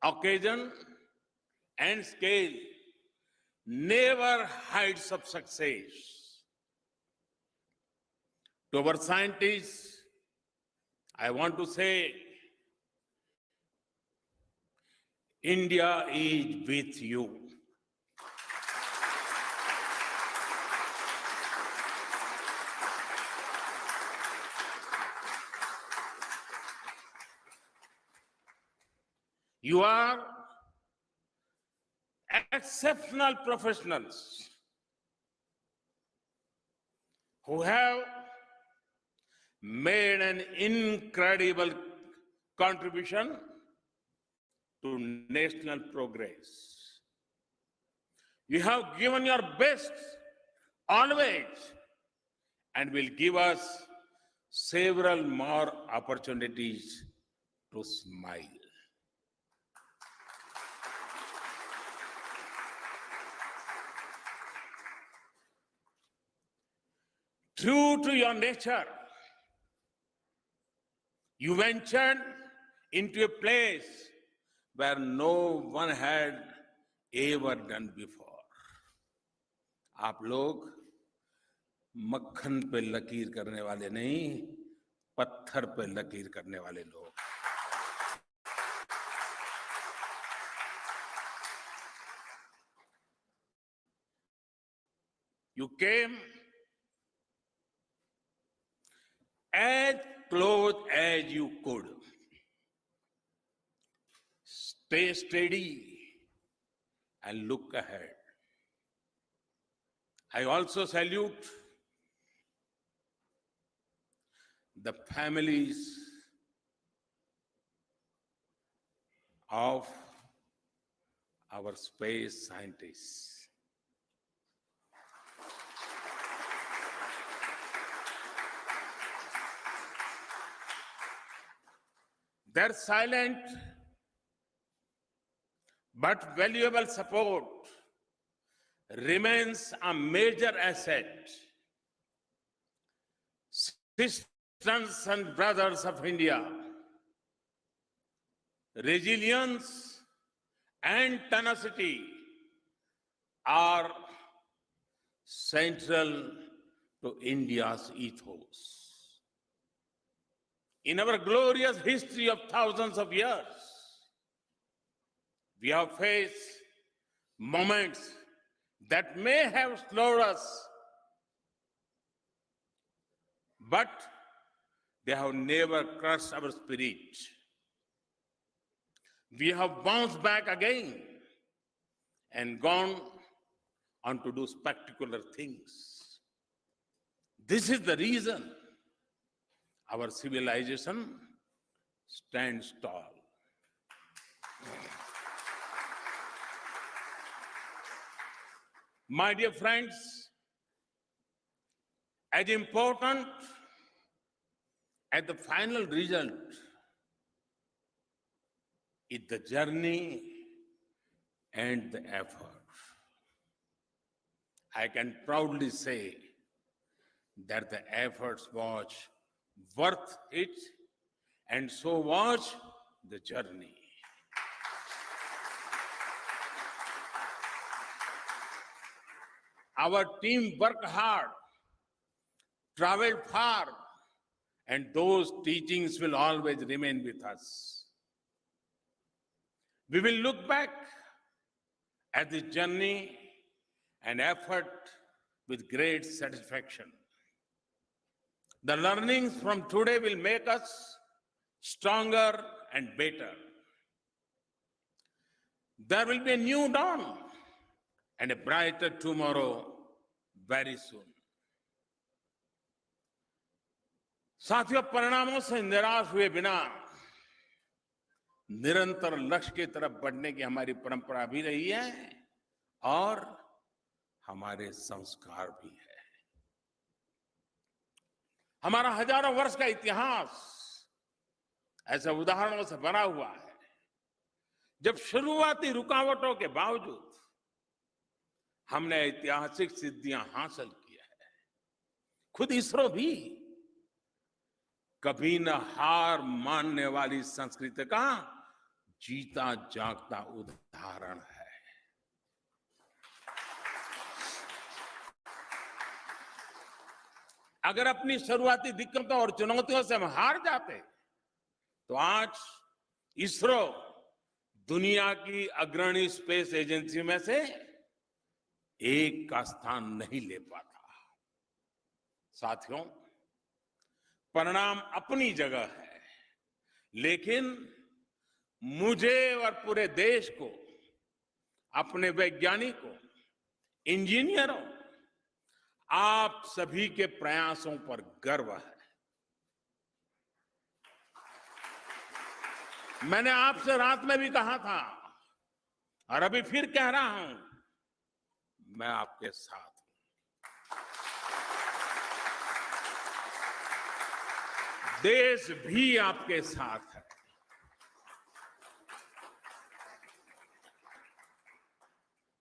occasion and scale never hides of success. To our scientists, I want to say, India is with you. You are exceptional professionals who have made an incredible contribution to national progress. You have given your best always and will give us several more opportunities to smile. True to your nature, you ventured into a place where no one had ever done before. आप लोग मक्खन पे लकीर करने वाले नहीं, पत्थर पे लकीर करने वाले लोग. You came as close as you could. Stay steady and look ahead. I also salute the families of our space scientists. Their silent but valuable support remains a major asset. Sisters and brothers of India, resilience and tenacity are central to India's ethos. In our glorious history of thousands of years, we have faced moments that may have slowed us, but they have never crushed our spirit. We have bounced back again and gone on to do spectacular things. This is the reason our civilization stands tall. My dear friends, as important as the final result is the journey and the effort. I can proudly say that the efforts was worth it, and so was the journey. Our team worked hard, traveled far, and those teachings will always remain with us. We will look back at this journey and effort with great satisfaction. The learnings from today will make us stronger and better. There will be a new dawn and a brighter tomorrow very soon. साथियों, परिणामों से निराश हुए बिना निरंतर लक्ष्य की तरफ बढ़ने की हमारी परंपरा भी रही है और हमारे संस्कार भी है. हमारा हजारों वर्ष का इतिहास ऐसे उदाहरणों से भरा हुआ है. जब शुरुआती रुकावटों के बावजूद हमने ऐतिहासिक सिद्धियां हासिल की है. खुद इसरो भी कभी न हार मानने वाली संस्कृति का जीता जागता उदाहरण है। अगर अपनी शुरुआती दिक्कतों और चुनौतियों से हम हार जाते तो आज इसरो दुनिया की अग्रणी स्पेस एजेंसी में से एक का स्थान नहीं ले पाता। साथियों, परिणाम अपनी जगह है, लेकिन मुझे और पूरे देश को अपने वैज्ञानिकों, इंजीनियरों, आप सभी के प्रयासों पर गर्व है। मैंने आपसे रात में भी कहा था और अभी फिर कह रहा हूं, मैं आपके साथ हूं। देश भी आपके साथ है।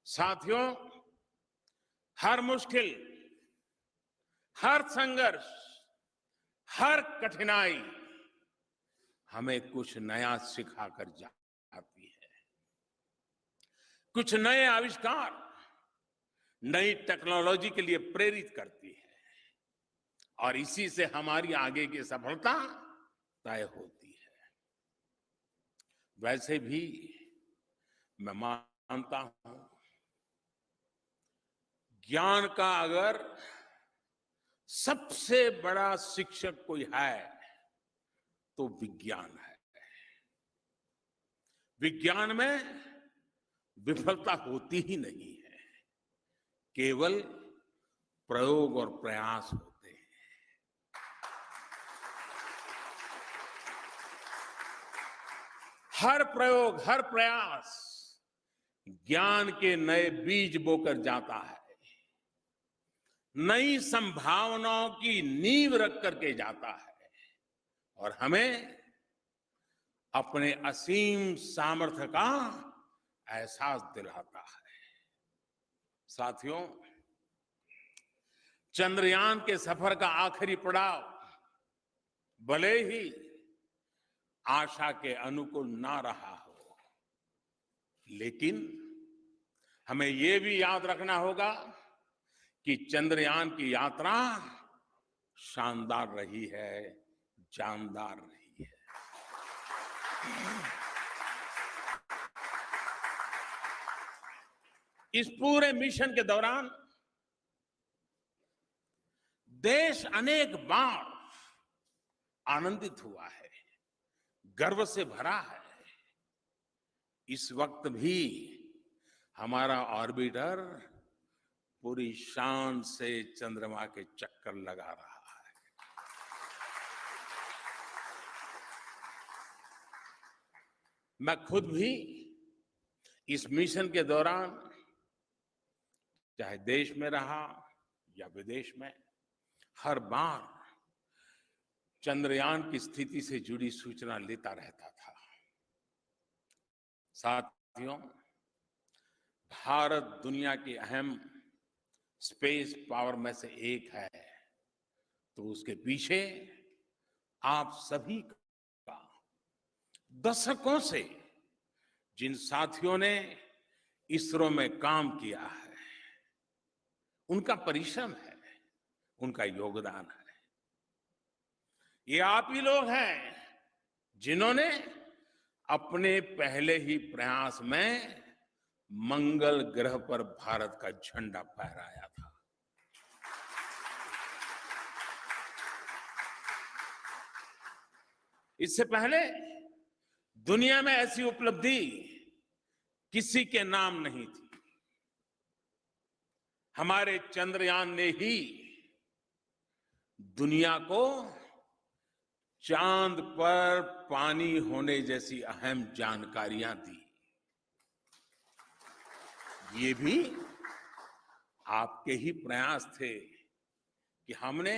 साथियों, हर मुश्किल, हर संघर्ष, हर कठिनाई हमें कुछ नया सिखाकर जाती है। कुछ नए आविष्कार, नई टेक्नोलॉजी के लिए प्रेरित करती है और इसी से हमारी आगे की सफलता तय होती है। वैसे भी मैं मानता हूं, ज्ञान का अगर सबसे बड़ा शिक्षक कोई है तो विज्ञान है। विज्ञान में विफलता होती ही नहीं है, केवल प्रयोग और प्रयास होते हैं। हर प्रयोग, हर प्रयास ज्ञान के नए बीज बोकर जाता है, नई संभावनाओं की नींव रख करके जाता है और हमें अपने असीम सामर्थ्य का एहसास दिलाता है। साथियों, चंद्रयान के सफर का आखिरी पड़ाव भले ही आशा के अनुकूल ना रहा हो, लेकिन हमें यह भी याद रखना होगा कि चंद्रयान की यात्रा शानदार रही है, जानदार रही है। इस पूरे मिशन के दौरान देश अनेक बार आनंदित हुआ है, गर्व से भरा है। इस वक्त भी हमारा ऑर्बिटर पूरी शान से चंद्रमा के चक्कर लगा रहा है। मैं खुद भी इस मिशन के दौरान चाहे देश में रहा या विदेश में, हर बार चंद्रयान की स्थिति से जुड़ी सूचना लेता रहता था। साथियों, भारत दुनिया की अहम स्पेस पावर में से एक है, तो उसके पीछे आप सभी का दशकों से जिन साथियों ने इसरो में काम किया है, उनका परिश्रम है, उनका योगदान है। ये आप ही लोग हैं जिन्होंने अपने पहले ही प्रयास में मंगल ग्रह पर भारत का झंडा फहराया था। इससे पहले दुनिया में ऐसी उपलब्धि किसी के नाम नहीं थी। हमारे चंद्रयान ने ही दुनिया को चांद पर पानी होने जैसी अहम जानकारियां दी। ये भी आपके ही प्रयास थे कि हमने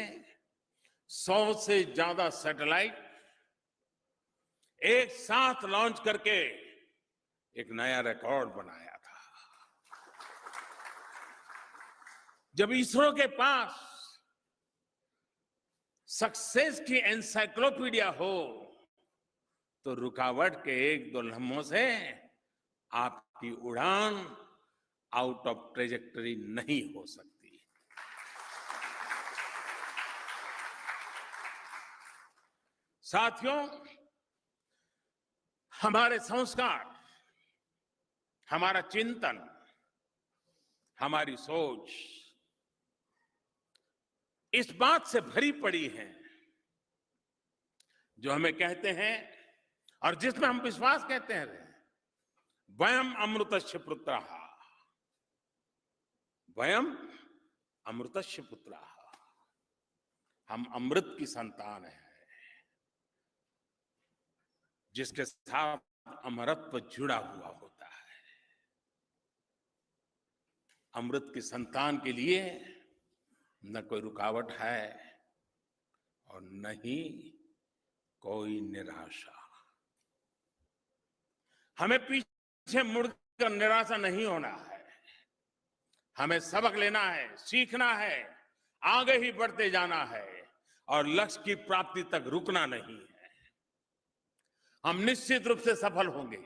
100 से ज्यादा सैटेलाइट एक साथ लॉन्च करके एक नया रिकॉर्ड बनाया था। जब इसरो के पास सक्सेस की एनसाइक्लोपीडिया हो, तो रुकावट के एक दो लम्हों से आपकी उड़ान आउट ऑफ ट्रेजेक्टरी नहीं हो सकती। साथियों, हमारे संस्कार, हमारा चिंतन, हमारी सोच इस बात से भरी पड़ी है, जो हमें कहते हैं और जिसमें हम विश्वास कहते हैं, वयम अमृतस्य पुत्रः, वयम अमृतस्य पुत्रः, हम अमृत की संतान हैं, जिसके साथ अमरत्व जुड़ा हुआ होता है। अमृत की संतान के लिए न कोई रुकावट है और न ही कोई निराशा। हमें पीछे मुड़कर निराशा नहीं होना है, हमें सबक लेना है, सीखना है, आगे ही बढ़ते जाना है और लक्ष्य की प्राप्ति तक रुकना नहीं है। हम निश्चित रूप से सफल होंगे।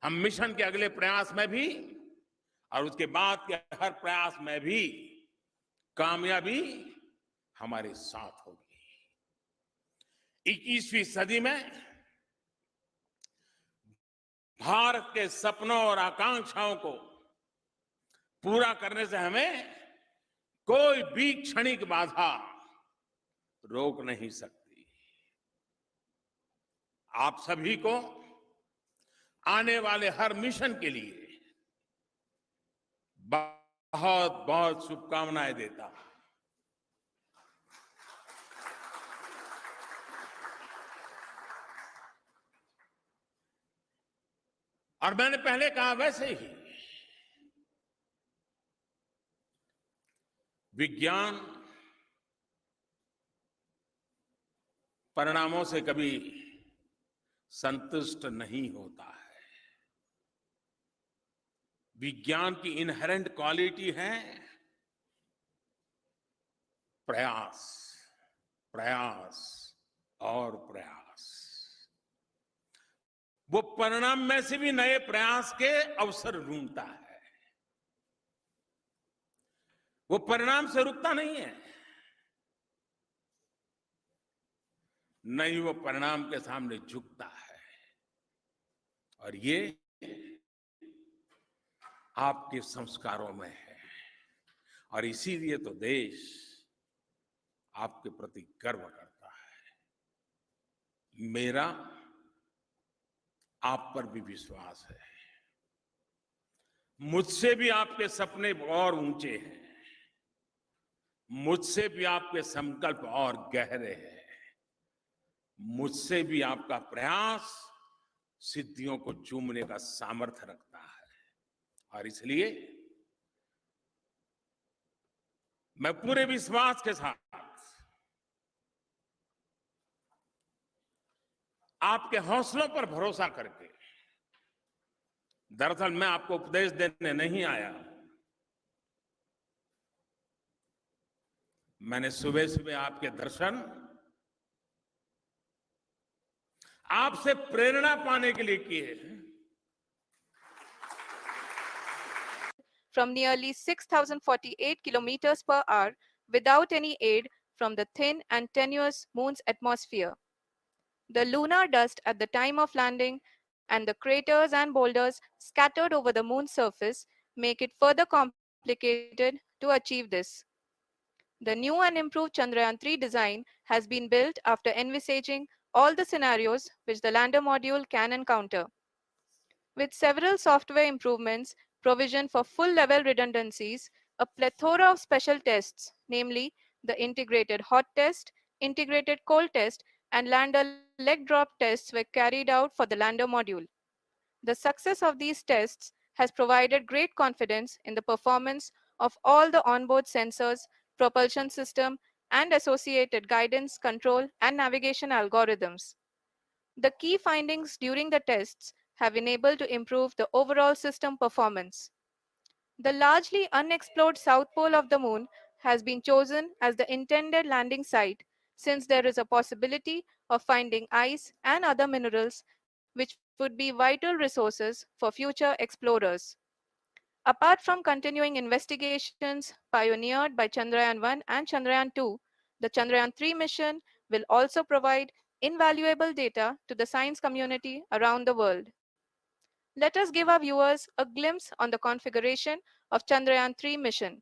हम मिशन के अगले प्रयास में भी और उसके बाद के हर प्रयास में भी कामयाबी हमारे साथ होगी। 21वीं सदी में भारत के सपनों और आकांक्षाओं को पूरा करने से हमें कोई भी क्षणिक बाधा रोक नहीं सकती। आप सभी को आने वाले हर मिशन के लिए बहुत बहुत शुभकामनाएं देता हूं। और मैंने पहले कहा वैसे ही विज्ञान परिणामों से कभी संतुष्ट नहीं होता है। विज्ञान की इनहेरेंट क्वालिटी है प्रयास, प्रयास और प्रयास। वो परिणाम में से भी नए प्रयास के अवसर ढूंढता है। वो परिणाम से रुकता नहीं है, नहीं वो परिणाम के सामने झुकता है। और ये आपके संस्कारों में है और इसीलिए तो देश आपके प्रति गर्व करता है। मेरा आप पर भी विश्वास है। मुझसे भी आपके सपने और ऊंचे हैं, मुझसे भी आपके संकल्प और गहरे हैं, मुझसे भी आपका प्रयास सिद्धियों को चूमने का सामर्थ्य रखता है। और इसलिए मैं पूरे विश्वास के साथ आपके हौसलों पर भरोसा करके, दरअसल मैं आपको उपदेश देने नहीं आया, मैंने सुबह सुबह आपके दर्शन आपसे प्रेरणा पाने के लिए किए। From nearly 6,048 kilometers per hour without any aid from the thin and tenuous moon's atmosphere. The lunar dust at the time of landing and the craters and boulders scattered over the moon's surface make it further complicated to achieve this. The new and improved Chandrayaan-3 design has been built after envisaging all the scenarios which the lander module can encounter. With several software improvements, provision for full-level redundancies, a plethora of special tests, namely the integrated hot test, integrated cold test, and lander leg drop tests were carried out for the lander module. The success of these tests has provided great confidence in the performance of all the onboard sensors, propulsion system, and associated guidance, control, and navigation algorithms. The key findings during the tests have enabled to improve the overall system performance. The largely unexplored south pole of the moon has been chosen as the intended landing site since there is a possibility of finding ice and other minerals, which would be vital resources for future explorers. Apart from continuing investigations pioneered by Chandrayaan 1 and Chandrayaan 2, the Chandrayaan 3 mission will also provide invaluable data to the science community around the world. Let us give our viewers a glimpse on the configuration of Chandrayaan 3 mission.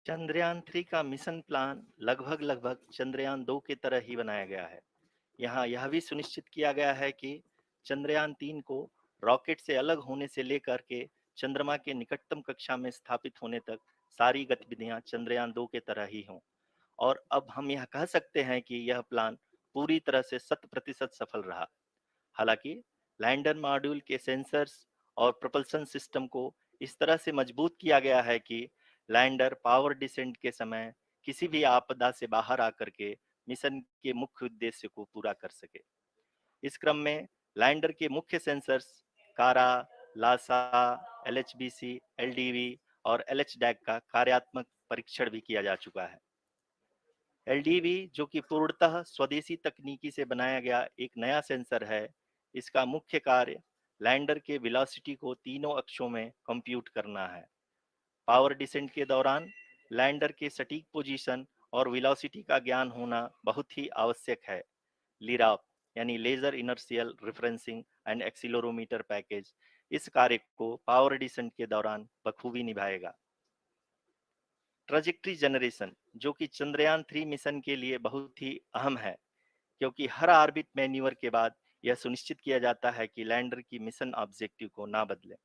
Chandrayaan 3 का mission plan लगभग चंद्रयान 2 की तरह ही बनाया गया है। यहाँ यह भी सुनिश्चित किया गया है कि चंद्रयान 3 को रॉकेट से अलग होने से लेकर के चंद्रमा के निकटतम कक्षा में स्थापित होने तक सारी गतिविधियां चंद्रयान 2 के तरह ही हों। और अब हम यह कह सकते हैं कि यह प्लान पूरी तरह से 100% सफल रहा। हालांकि लैंडर मॉड्यूल के सेंसर्स और प्रोपल्शन सिस्टम को इस तरह से मजबूत किया गया है कि लैंडर पावर डिसेंट के समय किसी भी आपदा से बाहर आकर के मिशन के मुख्य उद्देश्य को पूरा कर सके। इस क्रम में लैंडर के मुख्य सेंसर्स कारा, लासा, एलएचबीसी, एलडीवी और एलएचडैक का कार्यात्मक परीक्षण भी किया जा चुका है। एलडीवी, जो कि पूर्णतः स्वदेशी तकनीकी से बनाया गया एक नया सेंसर है, इसका मुख्य कार्य लैंडर के वेलोसिटी को तीनों अक्षों में कंप्यूट करना है। पावर डिसेंट के दौरान लैंडर के सटीक पोजीशन और वेलोसिटी का ज्ञान होना बहुत ही आवश्यक है। लिराप यानी laser inertial referencing and accelerometer package इस कार्य को पावर डिसेंट के दौरान बखूबी निभाएगा। ट्रजेक्ट्री जनरेशन, जो कि चंद्रयान 3 मिशन के लिए बहुत ही अहम है, क्योंकि हर ऑर्बिट मैन्यूवर के बाद यह सुनिश्चित किया जाता है कि लैंडर की मिशन ऑब्जेक्टिव को ना बदले।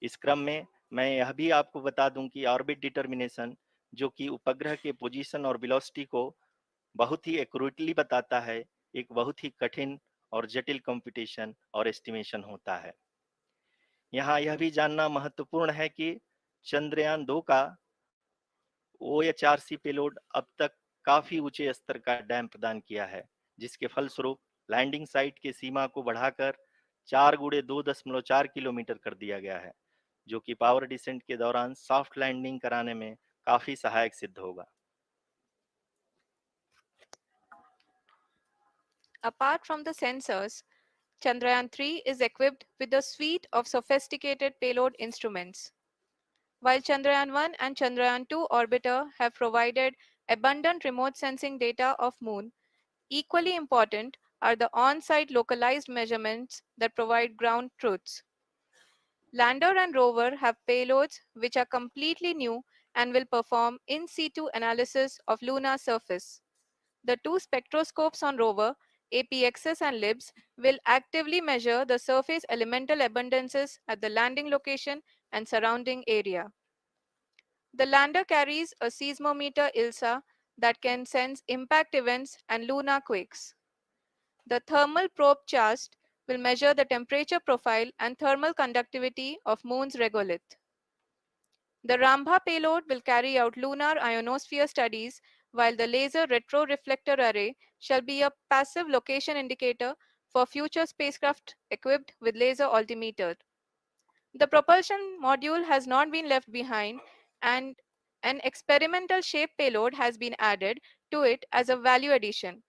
इस क्रम में मैं यह भी आपको बता दूं कि ऑर्बिट डिटर्मिनेशन, जो कि उपग्रह के पोजीशन और वेलोसिटी को बहुत ही एक्यूरेटली बताता है, एक बहुत ही कठिन और जटिल कंप्यूटेशन और एस्टिमेशन होता है। यहाँ यह भी जानना महत्वपूर्ण है कि चंद्रयान 2 का OHRC पेलोड अब तक काफी ऊंचे स्तर का डैम प्रदान किया है, जिसके फलस्वरूप लैंडिंग साइट की सीमा को बढ़ाकर 4 × 2.4 किलोमीटर कर दिया गया है, जो कि पावर डिसेंट के दौरान सॉफ्ट लैंडिंग कराने में काफी सहायक सिद्ध होगा। Apart from the sensors, Chandrayaan 3 is equipped with a suite of sophisticated payload instruments. While Chandrayaan 1 and Chandrayaan 2 orbiter have provided abundant remote sensing data of Moon, equally important are the on-site localized measurements that provide ground truths. Lander and rover have payloads which are completely new and will perform in situ analysis of lunar surface. The two spectroscopes on rover, APXS and LIBS, will actively measure the surface elemental abundances at the landing location and surrounding area. The lander carries a seismometer ILSA that can sense impact events and lunar quakes. The thermal probe CHAST will measure the temperature profile and thermal conductivity of Moon's regolith. The Rambha payload will carry out lunar ionosphere studies, while the laser retroreflector array shall be a passive location indicator for future spacecraft equipped with laser altimeter. The propulsion module has not been left behind, and an experimental shape payload has been added to it as a value addition.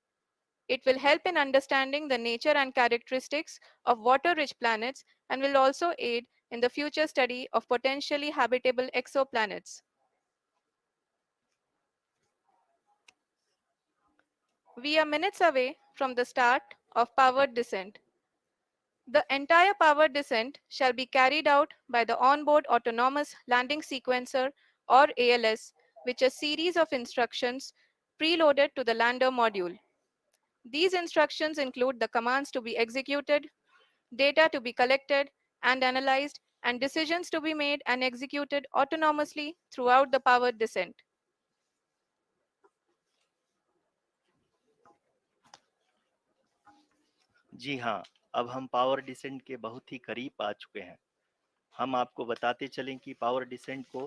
It will help in understanding the nature and characteristics of water-rich planets and will also aid in the future study of potentially habitable exoplanets. We are minutes away from the start of powered descent. The entire powered descent shall be carried out by the onboard autonomous landing sequencer or ALS, which is a series of instructions preloaded to the lander module. These instructions include the commands to be executed, data to be collected and analyzed, and decisions to be made and executed autonomously throughout the powered descent. जी हाँ, अब हम power descent के बहुत ही करीब आ चुके हैं। हम आपको बताते चलें कि पावर डिसेंट को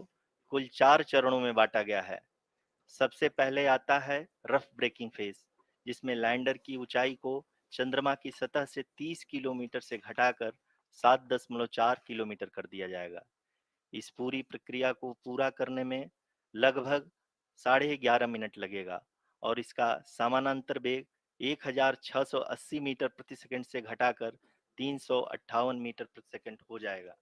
कुल 4 चरणों में बांटा गया है। सबसे पहले आता है रफ ब्रेकिंग फेज, जिसमें लैंडर की ऊंचाई को चंद्रमा की सतह से 30 किलोमीटर से घटाकर 7.4 किलोमीटर कर दिया जाएगा। इस पूरी प्रक्रिया को पूरा करने में लगभग 11.5 मिनट लगेगा और इसका समानांतर वेग 1680 मीटर प्रति सेकंड से घटाकर 358 मीटर प्रति सेकंड हो जाएगा।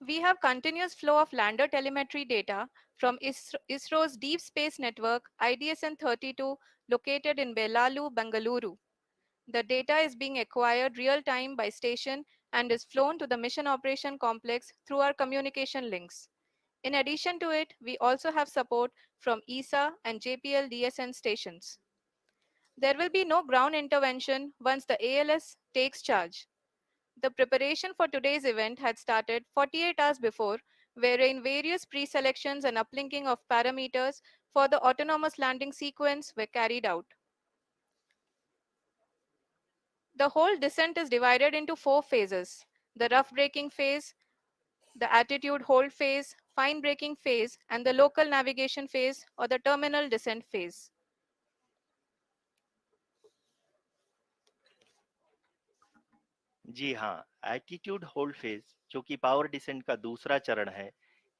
We have continuous flow of lander telemetry data from ISRO's Deep Space Network IDSN-32 located in Belalu, Bengaluru. The data is being acquired real time by station and is flown to the Mission Operation Complex through our communication links. In addition to it, we also have support from ESA and JPL DSN stations. There will be no ground intervention once the ALS takes charge. The preparation for today's event had started 48 hours before, wherein various pre-selections and uplinking of parameters for the autonomous landing sequence were carried out. The whole descent is divided into 4 phases: the rough braking phase, the attitude hold phase, fine braking phase, and the local navigation phase or the terminal descent phase. जी हाँ, attitude hold phase, जो कि power descent का दूसरा चरण है,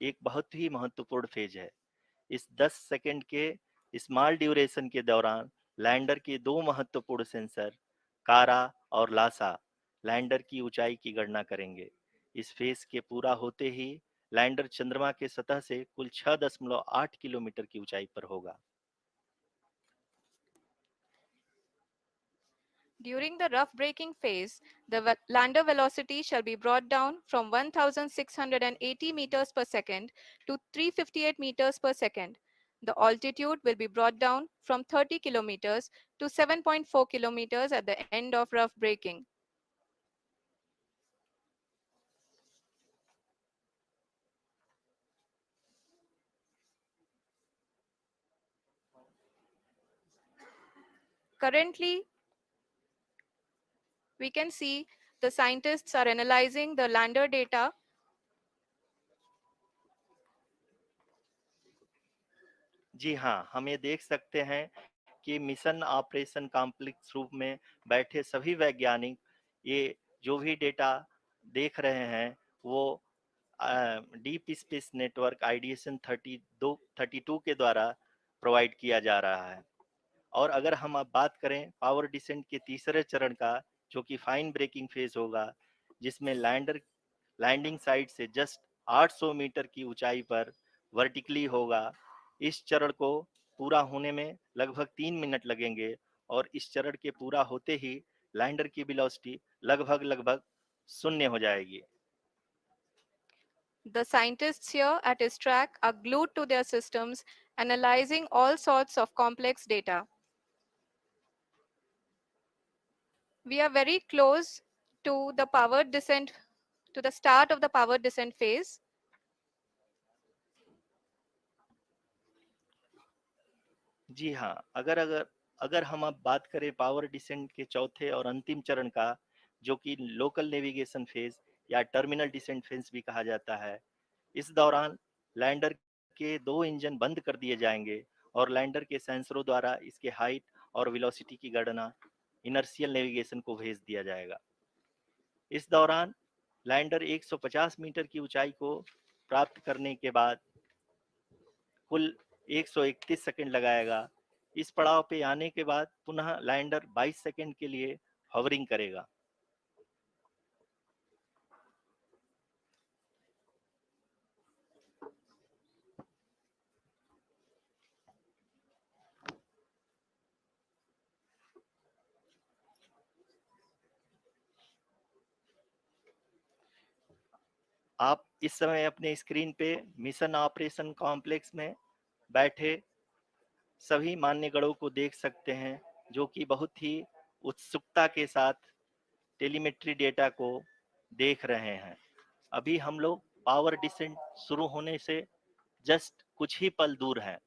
एक बहुत ही महत्वपूर्ण फेज है। इस 10 सेकंड के स्मॉल ड्यूरेशन के दौरान लैंडर के दो महत्वपूर्ण सेंसर कारा और लासा लैंडर की ऊंचाई की गणना करेंगे। इस फेज के पूरा होते ही लैंडर चंद्रमा के सतह से कुल 6.8 किलोमीटर की ऊंचाई पर होगा। During the rough braking phase, the lander velocity shall be brought down from 1680 meters per second to 358 meters per second. The altitude will be brought down from 30 kilometers to 7.4 kilometers at the end of rough braking. Currently, we can see the scientists are analyzing the lander data. जी हाँ, हम ये देख सकते हैं कि mission operation complex रूप में बैठे सभी वैज्ञानिक ये जो भी डेटा देख रहे हैं वो डीप स्पेस नेटवर्क आईडीएसएन 32 के द्वारा प्रोवाइड किया जा रहा है। और अगर हम अब बात करें पावर डिसेंट के तीसरे चरण का, जो कि फाइन ब्रेकिंग फेज होगा, जिसमें लैंडिंग साइट से जस्ट 800 मीटर की ऊंचाई पर वर्टिकली होगा। इस चरण को पूरा होने में लगभग 3 मिनट लगेंगे और इस चरण के पूरा होते ही लैंडर की वेलोसिटी लगभग शून्य हो जाएगी। The scientists here at ISTRAC are glued to their systems, analyzing all sorts of complex data. We are very close to the powered descent, to the start of the powered descent phase. जी हाँ, अगर हम अब बात करें power descent के चौथे और अंतिम चरण का, जो कि लोकल नेविगेशन फेज या टर्मिनल डिसेंट फेज भी कहा जाता है, इस दौरान लैंडर के दो इंजन बंद कर दिए जाएंगे और लैंडर के सेंसरों द्वारा इसके हाइट और वेलोसिटी की गणना इनर्शियल नेविगेशन को भेज दिया जाएगा। इस दौरान लैंडर 150 मीटर की ऊंचाई को प्राप्त करने के बाद कुल 131 सेकंड लगाएगा। इस पड़ाव पे आने के बाद पुनः लैंडर 22 सेकंड के लिए हवरिंग करेगा। आप इस समय अपने स्क्रीन पे मिशन ऑपरेशन कॉम्प्लेक्स में बैठे सभी मान्यगणों को देख सकते हैं, जो कि बहुत ही उत्सुकता के साथ टेलीमेट्री डेटा को देख रहे हैं। अभी हम लोग पावर डिसेंट शुरू होने से जस्ट कुछ ही पल दूर हैं।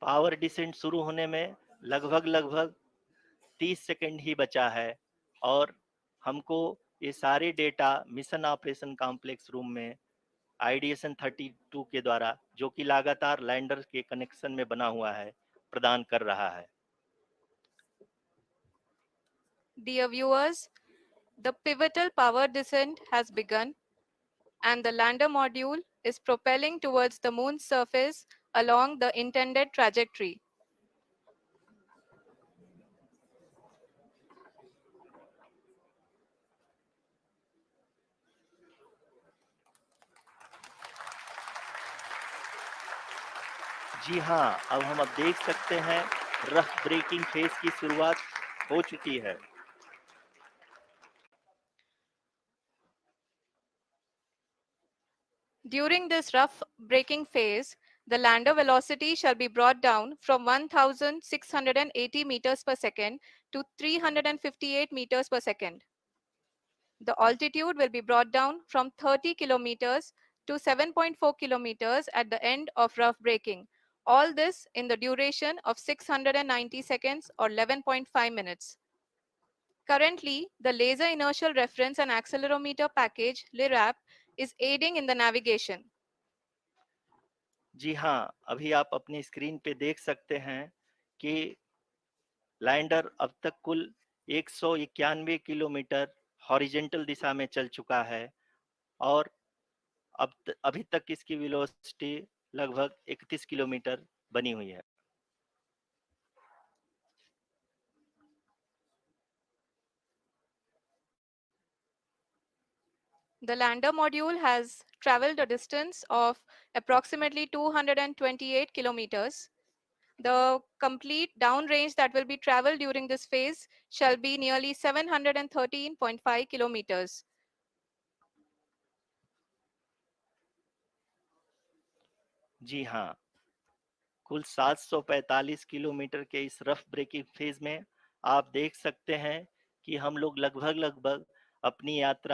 पावर डिसेंट शुरू होने में लगभग 30 सेकंड ही बचा है और हमको ये सारे data mission operation complex room में आईडीएसएन 32 के द्वारा, जो कि लगातार लैंडर के कनेक्शन में बना हुआ है, प्रदान कर रहा है। Dear viewers, the pivotal power descent has begun and the lander module is propelling towards the moon's surface along the intended trajectory. जी हाँ, अब देख सकते हैं रफ ब्रेकिंग फेज की शुरुआत हो चुकी है। During this rough braking phase, the lander velocity shall be brought down from 1680 meters per second to 358 meters per second. The altitude will be brought down from 30 kilometers to 7.4 kilometers at the end of rough braking. All this in the duration of 690 seconds or 11.5 minutes. Currently, the Laser Inertial Reference and Accelerometer package (LIRAP) is aiding in the navigation. जी हाँ, अभी आप अपनी screen पे देख सकते हैं कि lander अब तक कुल 191 किलोमीटर हॉरिजेंटल दिशा में चल चुका है और अभी तक इसकी वेलोसिटी लगभग 31 किलोमीटर बनी हुई है। The lander module has traveled a distance of approximately 228 kilometers. The complete downrange that will be traveled during this phase shall be nearly 713.5 kilometers. जी हाँ, कुल 745 किलोमीटर के इस रफ ब्रेकिंग फेज में आप देख सकते हैं कि हम लोग लगभग अपनी यात्रा